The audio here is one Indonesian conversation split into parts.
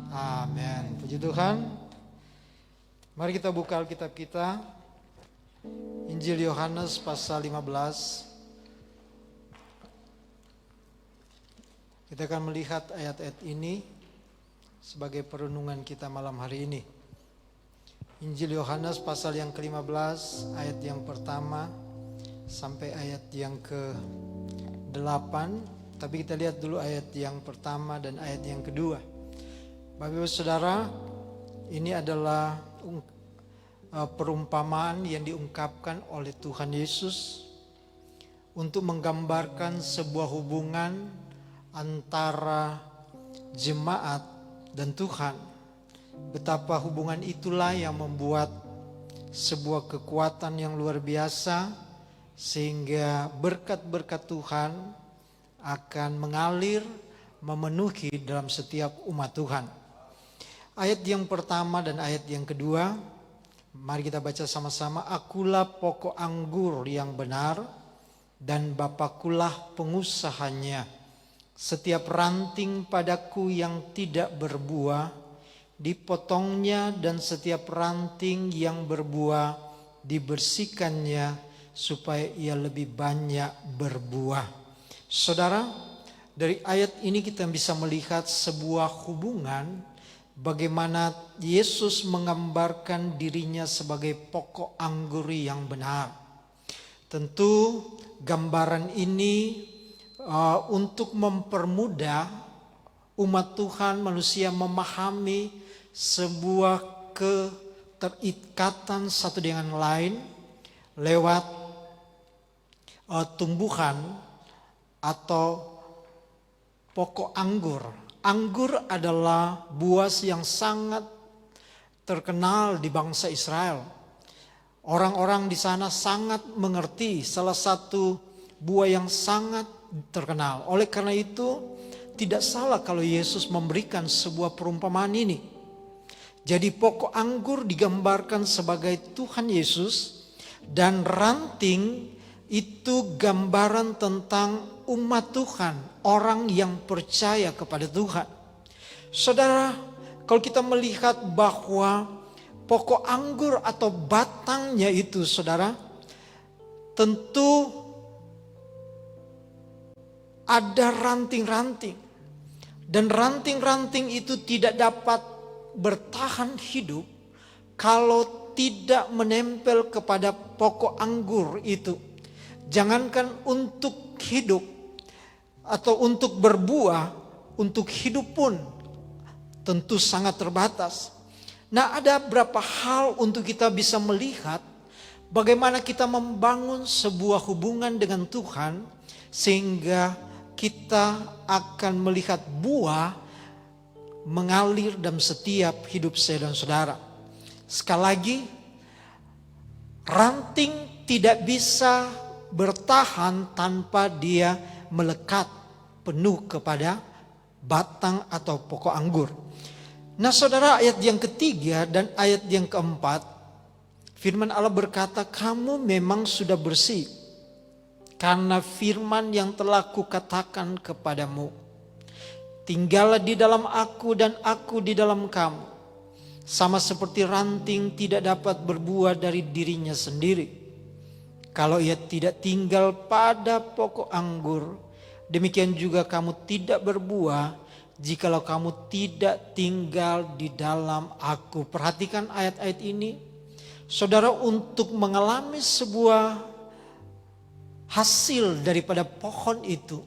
Amin. Puji Tuhan. Mari kita buka Alkitab kita. Injil Yohanes pasal 15. Kita akan melihat ayat-ayat ini sebagai perenungan kita malam hari ini. Injil Yohanes pasal yang ke-15 ayat yang pertama sampai ayat yang ke-8. Tapi kita lihat dulu ayat yang pertama dan ayat yang kedua. Bapak Ibu Saudara, ini adalah perumpamaan yang diungkapkan oleh Tuhan Yesus untuk menggambarkan sebuah hubungan antara jemaat dan Tuhan. Betapa hubungan itulah yang membuat sebuah kekuatan yang luar biasa, sehingga berkat-berkat Tuhan akan mengalir, memenuhi dalam setiap umat Tuhan. Ayat yang pertama dan ayat yang kedua, mari kita baca sama-sama. Akulah pokok anggur yang benar dan Bapakulah pengusahanya. Setiap ranting padaku yang tidak berbuah dipotongnya, dan setiap ranting yang berbuah dibersihkannya supaya ia lebih banyak berbuah. Saudara, dari ayat ini kita bisa melihat sebuah hubungan bagaimana Yesus menggambarkan dirinya sebagai pokok anggur yang benar. Tentu gambaran ini untuk mempermudah umat Tuhan, manusia memahami sebuah keterikatan satu dengan lain lewat tumbuhan atau pokok anggur. Anggur adalah buah yang sangat terkenal di bangsa Israel. Orang-orang di sana sangat mengerti, salah satu buah yang sangat terkenal. Oleh karena itu, tidak salah kalau Yesus memberikan sebuah perumpamaan ini. Jadi pokok anggur digambarkan sebagai Tuhan Yesus, dan ranting itu gambaran tentang umat Tuhan, orang yang percaya kepada Tuhan. Saudara, kalau kita melihat bahwa pokok anggur atau batangnya itu, saudara, tentu ada ranting-ranting. Dan ranting-ranting itu tidak dapat bertahan hidup kalau tidak menempel kepada pokok anggur itu. Jangankan untuk hidup atau untuk berbuah, untuk hidup pun tentu sangat terbatas. Nah, ada beberapa hal untuk kita bisa melihat bagaimana kita membangun sebuah hubungan dengan Tuhan, sehingga kita akan melihat buah mengalir dalam setiap hidup saya dan saudara. Sekali lagi, ranting tidak bisa bertahan tanpa dia melekat penuh kepada batang atau pokok anggur. Nah saudara, ayat yang ketiga dan ayat yang keempat, firman Allah berkata, kamu memang sudah bersih karena firman yang telah kukatakan kepadamu. Tinggallah di dalam aku dan aku di dalam kamu. Sama seperti ranting tidak dapat berbuah dari dirinya sendiri kalau ia tidak tinggal pada pokok anggur, demikian juga kamu tidak berbuah jikalau kamu tidak tinggal di dalam aku. Perhatikan ayat-ayat ini. Saudara, untuk mengalami sebuah hasil daripada pohon itu,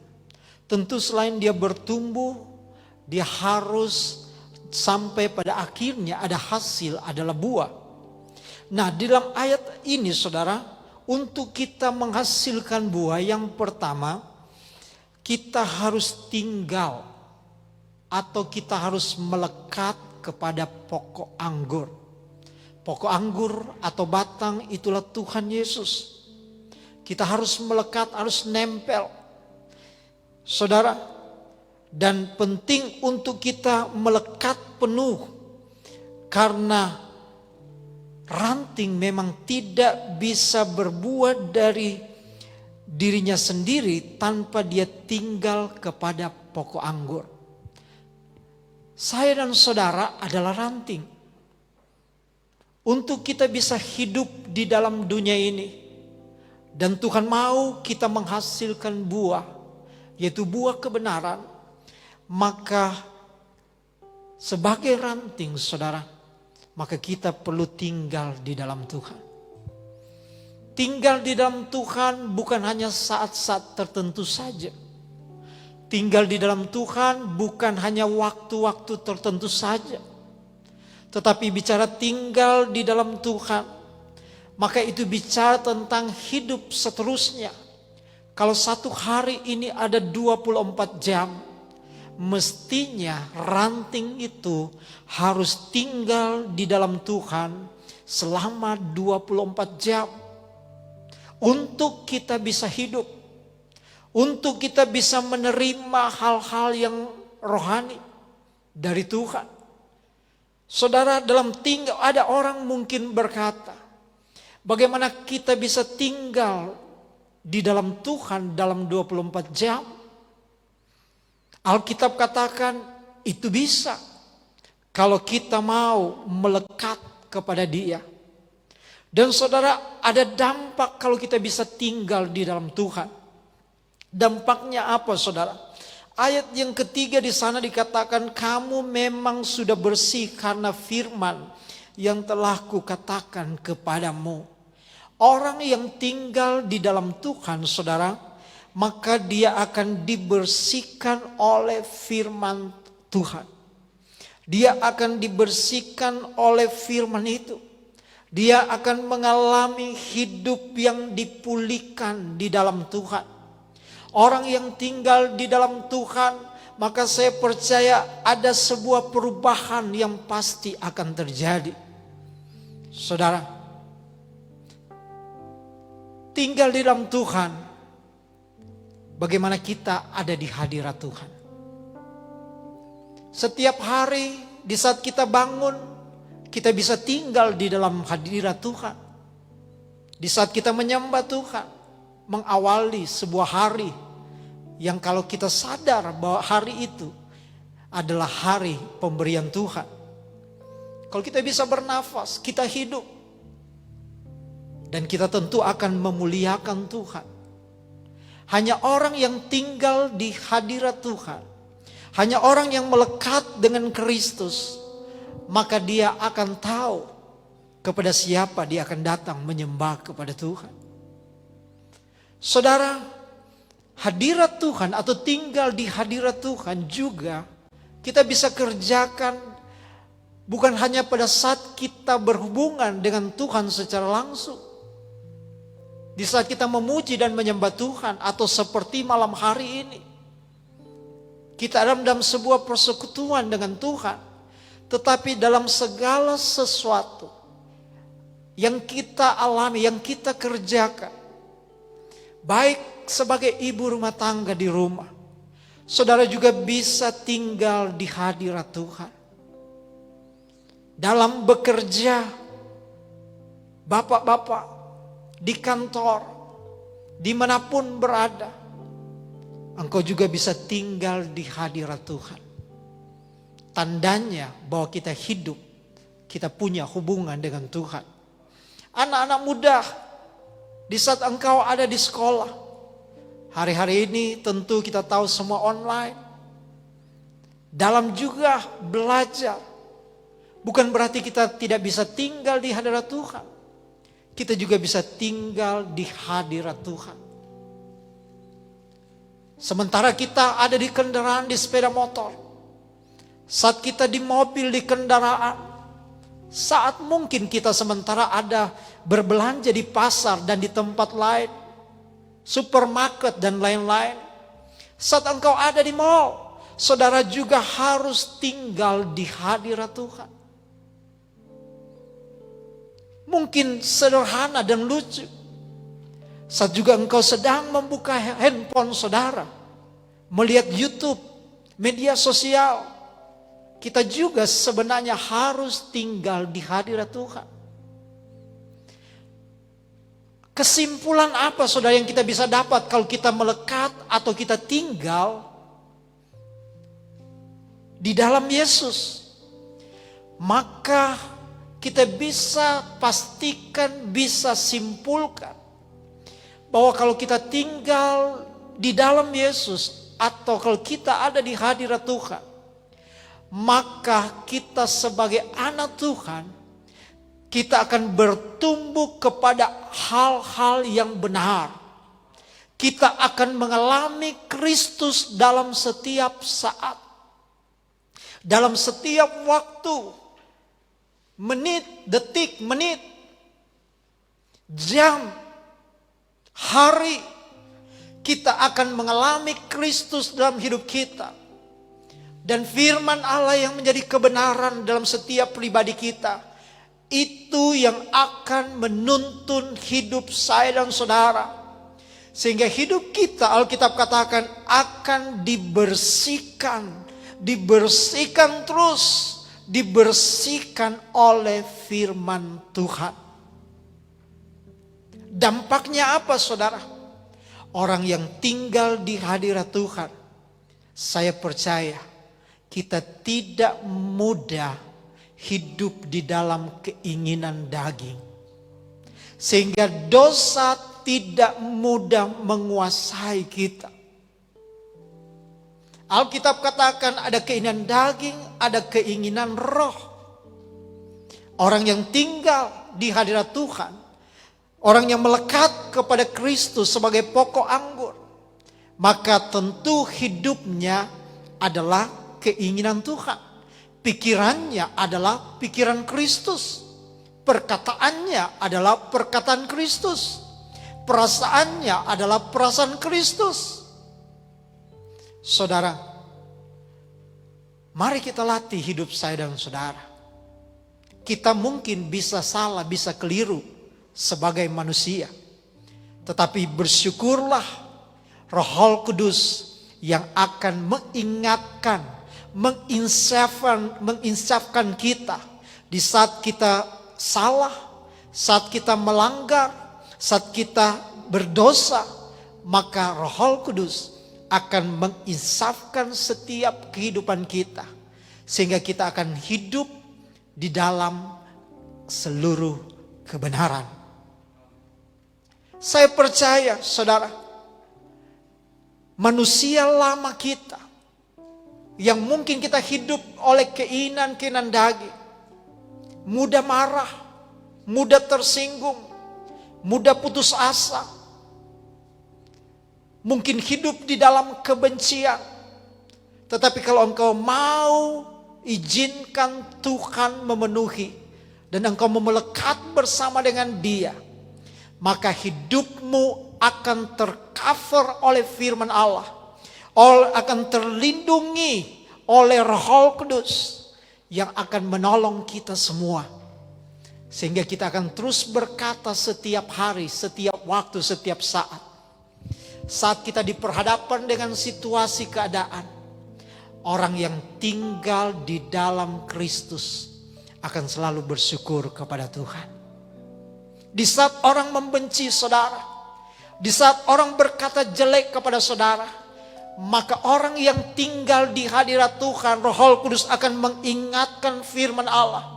tentu selain dia bertumbuh, dia harus sampai pada akhirnya ada hasil, adalah buah. Nah, di dalam ayat ini saudara, untuk kita menghasilkan buah, yang pertama kita harus tinggal atau kita harus melekat kepada pokok anggur. Pokok anggur atau batang itulah Tuhan Yesus. Kita harus melekat, harus nempel. Saudara, dan penting untuk kita melekat penuh, karena ranting memang tidak bisa berbuah dari dirinya sendiri tanpa dia tinggal kepada pokok anggur. Saya dan saudara adalah ranting. Untuk kita bisa hidup di dalam dunia ini. Dan Tuhan mau kita menghasilkan buah, yaitu buah kebenaran. Maka sebagai ranting saudara, maka kita perlu tinggal di dalam Tuhan. Tinggal di dalam Tuhan bukan hanya saat-saat tertentu saja. Tinggal di dalam Tuhan bukan hanya waktu-waktu tertentu saja. Tetapi bicara tinggal di dalam Tuhan, maka itu bicara tentang hidup seterusnya. Kalau satu hari ini ada 24 jam, mestinya ranting itu harus tinggal di dalam Tuhan selama 24 jam. Untuk kita bisa hidup, untuk kita bisa menerima hal-hal yang rohani dari Tuhan. Saudara, dalam tinggal ada orang mungkin berkata, bagaimana kita bisa tinggal di dalam Tuhan dalam 24 jam? Alkitab katakan itu bisa kalau kita mau melekat kepada Dia. Dan saudara, ada dampak kalau kita bisa tinggal di dalam Tuhan. Dampaknya apa saudara? Ayat yang ketiga di sana dikatakan, kamu memang sudah bersih karena firman yang telah kukatakan kepadamu. Orang yang tinggal di dalam Tuhan saudara, maka dia akan dibersihkan oleh firman Tuhan. Dia akan dibersihkan oleh firman itu. Dia akan mengalami hidup yang dipulihkan di dalam Tuhan. Orang yang tinggal di dalam Tuhan, maka saya percaya ada sebuah perubahan yang pasti akan terjadi. Saudara, tinggal di dalam Tuhan, bagaimana kita ada di hadirat Tuhan. Setiap hari di saat kita bangun, kita bisa tinggal di dalam hadirat Tuhan. Di saat kita menyembah Tuhan, mengawali sebuah hari yang kalau kita sadar bahwa hari itu adalah hari pemberian Tuhan. Kalau kita bisa bernafas, kita hidup. Dan kita tentu akan memuliakan Tuhan. Hanya orang yang tinggal di hadirat Tuhan, hanya orang yang melekat dengan Kristus, maka dia akan tahu kepada siapa dia akan datang menyembah kepada Tuhan. Saudara, hadirat Tuhan atau tinggal di hadirat Tuhan juga kita bisa kerjakan bukan hanya pada saat kita berhubungan dengan Tuhan secara langsung. Di saat kita memuji dan menyembah Tuhan atau seperti malam hari ini. Kita dalam sebuah persekutuan dengan Tuhan. Tetapi dalam segala sesuatu yang kita alami, yang kita kerjakan, baik sebagai ibu rumah tangga di rumah, saudara juga bisa tinggal di hadirat Tuhan. Dalam bekerja, bapak-bapak, di kantor, dimanapun berada, engkau juga bisa tinggal di hadirat Tuhan. Tandanya bahwa kita hidup, kita punya hubungan dengan Tuhan. Anak-anak muda, di saat engkau ada di sekolah, hari-hari ini tentu kita tahu semua online. Dalam juga belajar, bukan berarti kita tidak bisa tinggal di hadirat Tuhan. Kita juga bisa tinggal di hadirat Tuhan. Sementara kita ada di kendaraan, di sepeda motor, saat kita di mobil, di kendaraan, saat mungkin kita sementara ada berbelanja di pasar dan di tempat lain, supermarket dan lain-lain. Saat engkau ada di mall, saudara juga harus tinggal di hadirat Tuhan. Mungkin sederhana dan lucu. Saat juga engkau sedang membuka handphone saudara, melihat YouTube, media sosial, kita juga sebenarnya harus tinggal di hadirat Tuhan. Kesimpulan apa saudara yang kita bisa dapat kalau kita melekat atau kita tinggal di dalam Yesus, maka kita bisa pastikan, bisa simpulkan bahwa kalau kita tinggal di dalam Yesus atau kalau kita ada di hadirat Tuhan, maka kita sebagai anak Tuhan, kita akan bertumbuh kepada hal-hal yang benar. Kita akan mengalami Kristus dalam setiap saat, dalam setiap waktu, menit, detik, jam, hari, kita akan mengalami Kristus dalam hidup kita. Dan firman Allah yang menjadi kebenaran dalam setiap pribadi kita, itu yang akan menuntun hidup saya dan saudara. Sehingga hidup kita, Alkitab katakan, akan dibersihkan. Dibersihkan terus. Dibersihkan oleh firman Tuhan. Dampaknya apa, saudara? Orang yang tinggal di hadirat Tuhan, saya percaya kita tidak mudah hidup di dalam keinginan daging. Sehingga dosa tidak mudah menguasai kita. Alkitab katakan ada keinginan daging, ada keinginan roh. Orang yang tinggal di hadirat Tuhan, orang yang melekat kepada Kristus sebagai pokok anggur, maka tentu hidupnya adalah keinginan Tuhan. Pikirannya adalah pikiran Kristus. Perkataannya adalah perkataan Kristus. Perasaannya adalah perasaan Kristus. Saudara, mari kita latih hidup saya dan saudara. Kita mungkin bisa salah, bisa keliru sebagai manusia. Tetapi bersyukurlah Roh Kudus yang akan mengingatkan, menginsafkan kita di saat kita salah, saat kita melanggar, saat kita berdosa, maka Roh Kudus akan menginsafkan setiap kehidupan kita sehingga kita akan hidup di dalam seluruh kebenaran. Saya percaya, saudara, manusia lama kita yang mungkin kita hidup oleh keinginan daging, mudah marah, mudah tersinggung, mudah putus asa, mungkin hidup di dalam kebencian. Tetapi kalau engkau mau izinkan Tuhan memenuhi dan engkau mau melekat bersama dengan Dia, maka hidupmu akan tercover oleh firman Allah, akan terlindungi oleh Roh Kudus yang akan menolong kita semua. Sehingga kita akan terus berkata setiap hari, setiap waktu, setiap saat. Saat kita diperhadapkan dengan situasi keadaan, orang yang tinggal di dalam Kristus akan selalu bersyukur kepada Tuhan. Di saat orang membenci saudara, di saat orang berkata jelek kepada saudara, maka orang yang tinggal di hadirat Tuhan, Roh Kudus akan mengingatkan firman Allah.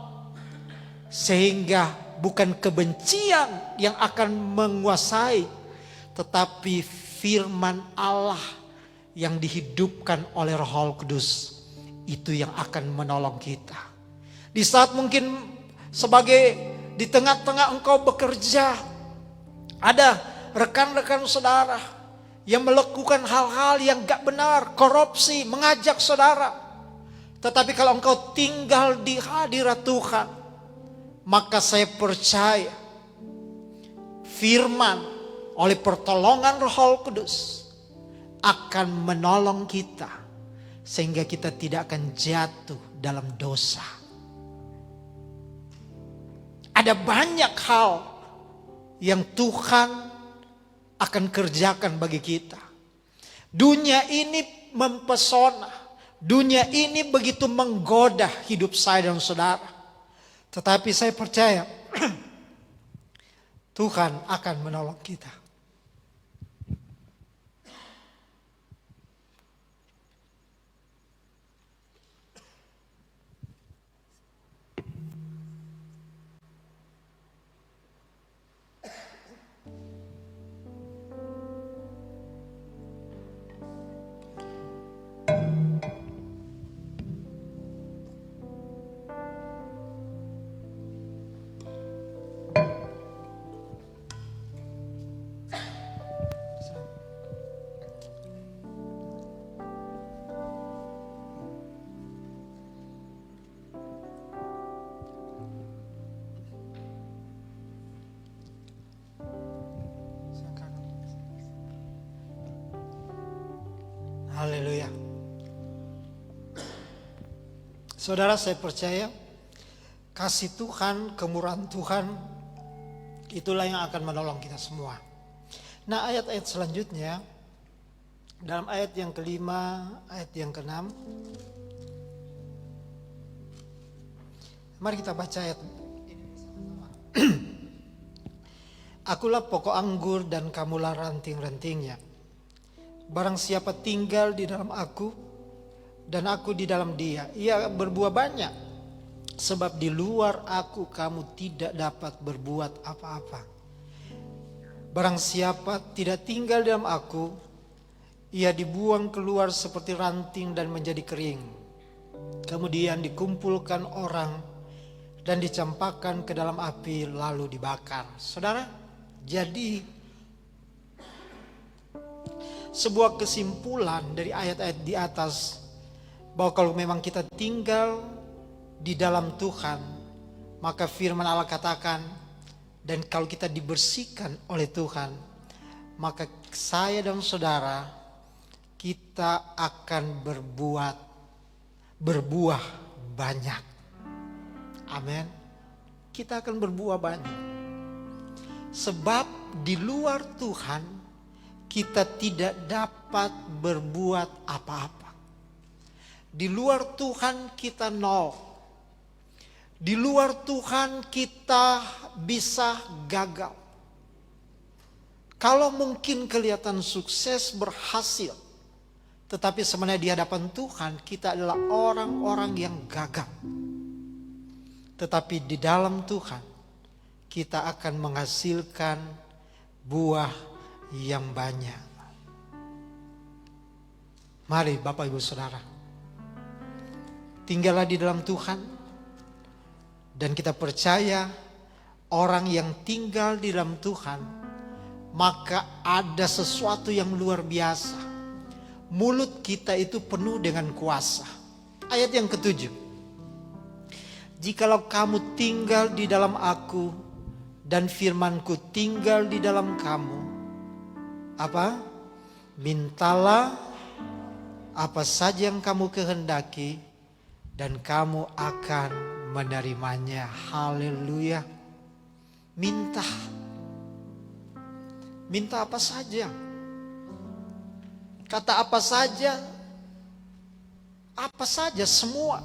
Sehingga bukan kebencian yang akan menguasai, tetapi firman Allah yang dihidupkan oleh Roh Kudus, itu yang akan menolong kita. Di saat mungkin sebagai di tengah-tengah engkau bekerja, ada rekan-rekan saudara yang melakukan hal-hal yang gak benar, korupsi, mengajak saudara. Tetapi kalau engkau tinggal di hadirat Tuhan, maka saya percaya firman oleh pertolongan Roh Kudus akan menolong kita sehingga kita tidak akan jatuh dalam dosa. Ada banyak hal yang Tuhan akan kerjakan bagi kita. Dunia ini mempesona. Dunia ini begitu menggoda hidup saya dan saudara. Tetapi saya percaya Tuhan akan menolong kita. Haleluya. Saudara, saya percaya kasih Tuhan, kemurahan Tuhan, itulah yang akan menolong kita semua. Nah, ayat-ayat selanjutnya, dalam ayat yang kelima, ayat yang keenam, mari kita baca ayat ini. Akulah pokok anggur dan kamulah ranting-rantingnya. Barang siapa tinggal di dalam aku dan aku di dalam dia, ia berbuah banyak. Sebab di luar aku kamu tidak dapat berbuat apa-apa. Barang siapa tidak tinggal dalam aku, ia dibuang keluar seperti ranting dan menjadi kering. Kemudian dikumpulkan orang dan dicampakkan ke dalam api lalu dibakar. Saudara, jadi sebuah kesimpulan dari ayat-ayat di atas, bahwa kalau memang kita tinggal di dalam Tuhan, maka firman Allah katakan, dan kalau kita dibersihkan oleh Tuhan, maka saya dan saudara, kita akan berbuah banyak. Amin. Kita akan berbuah banyak. Sebab di luar Tuhan kita tidak dapat berbuat apa-apa. Di luar Tuhan kita nol. Di luar Tuhan kita bisa gagal. Kalau mungkin kelihatan sukses, berhasil, tetapi sebenarnya di hadapan Tuhan kita adalah orang-orang yang gagal. Tetapi di dalam Tuhan kita akan menghasilkan buah yang banyak. Mari Bapak Ibu Saudara, tinggallah di dalam Tuhan, dan kita percaya orang yang tinggal di dalam Tuhan, maka ada sesuatu yang luar biasa. Mulut kita itu penuh dengan kuasa. Ayat yang ketujuh, jikalau kamu tinggal di dalam aku dan firmanku tinggal di dalam kamu, apa? Mintalah apa saja yang kamu kehendaki dan kamu akan menerimanya. Haleluya. Minta. Minta apa saja. Kata apa saja. Apa saja, semua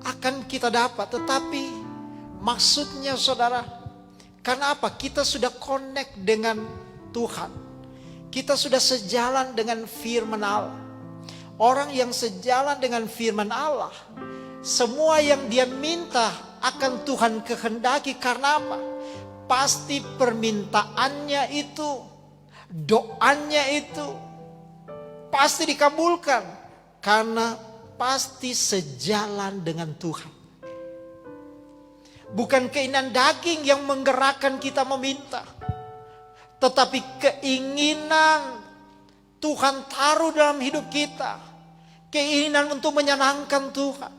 akan kita dapat. Tetapi maksudnya saudara, karena apa? Kita sudah connect dengan Tuhan. Kita sudah sejalan dengan firman Allah. Orang yang sejalan dengan firman Allah, semua yang dia minta akan Tuhan kehendaki. Karena apa? Pasti permintaannya itu, doanya itu pasti dikabulkan. Karena pasti sejalan dengan Tuhan. Bukan keinginan daging yang menggerakkan kita meminta, tetapi keinginan Tuhan taruh dalam hidup kita. Keinginan untuk menyenangkan Tuhan.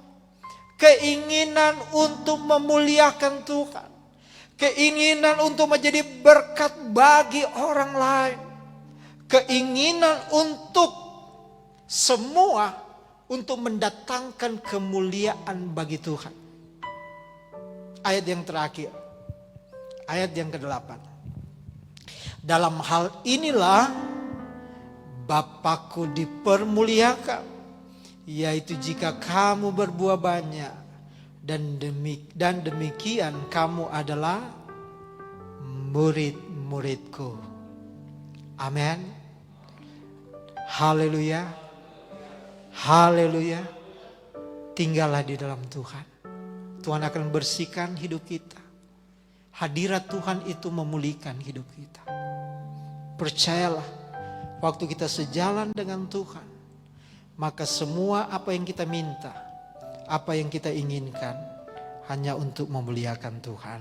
Keinginan untuk memuliakan Tuhan. Keinginan untuk menjadi berkat bagi orang lain. Keinginan untuk semua, untuk mendatangkan kemuliaan bagi Tuhan. Ayat yang terakhir, ayat yang ke-8. Dalam hal inilah Bapakku dipermuliakan, yaitu jika kamu berbuah banyak, dan demikian kamu adalah murid-muridku. Amin. Haleluya. Haleluya. Tinggallah di dalam Tuhan. Tuhan akan bersihkan hidup kita. Hadirat Tuhan itu memulihkan hidup kita. Percayalah, waktu kita sejalan dengan Tuhan, maka semua apa yang kita minta, apa yang kita inginkan, hanya untuk memuliakan Tuhan.